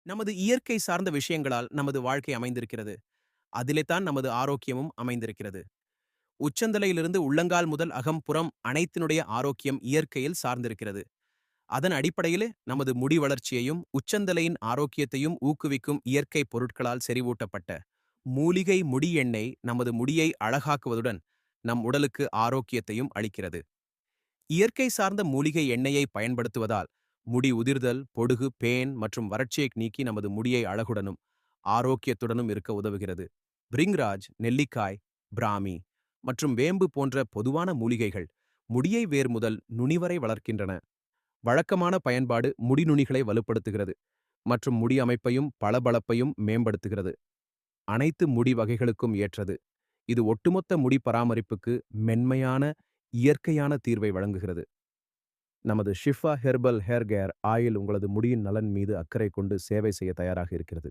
நமது இயற்கை சார்ந்த விஷயங்களால் நமது வாழ்க்கை அமைந்திருக்கிறது. அதிலே தான் நமது ஆரோக்கியமும் அமைந்திருக்கிறது. உச்சந்தலையிலிருந்து உள்ளங்கால் முதல் அகம்புறம் அனைத்தினுடைய ஆரோக்கியம் இயற்கையில் சார்ந்திருக்கிறது. அதன் அடிப்படையிலே நமது முடி வளர்ச்சியையும் உச்சந்தலையின் ஆரோக்கியத்தையும் ஊக்குவிக்கும் இயற்கை பொருட்களால் செறிவூட்டப்பட்ட மூலிகை முடி எண்ணெய் நமது முடியை அழகாக்குவதுடன் நம் உடலுக்கு ஆரோக்கியத்தையும் அளிக்கிறது. இயற்கை சார்ந்த மூலிகை எண்ணெயை பயன்படுத்துவதால் முடி உதிர்தல், பொடுகு, பேன் மற்றும் வறட்சியை நீக்கி நமது முடியை அழகுடனும் ஆரோக்கியத்துடனும் இருக்க உதவுகிறது. பிரிங்ராஜ், நெல்லிக்காய், பிராமி மற்றும் வேம்பு போன்ற பொதுவான மூலிகைகள் முடியை வேர் முதல் நுனி வரை வளர்க்கின்றன. வழக்கமான பயன்பாடு முடி நுனிகளை வலுப்படுத்துகிறது மற்றும் முடி அமைப்பையும் பளபளப்பையும் மேம்படுத்துகிறது. அனைத்து முடி வகைகளுக்கும் ஏற்றது. இது ஒட்டுமொத்த முடி பராமரிப்புக்கு மென்மையான, இயற்கையான தீர்வை வழங்குகிறது. நமது Shifa herbal hair care oil உங்களது முடியின் நலன் மீது அக்கறை கொண்டு சேவை செய்ய தயாராக இருக்கிறது.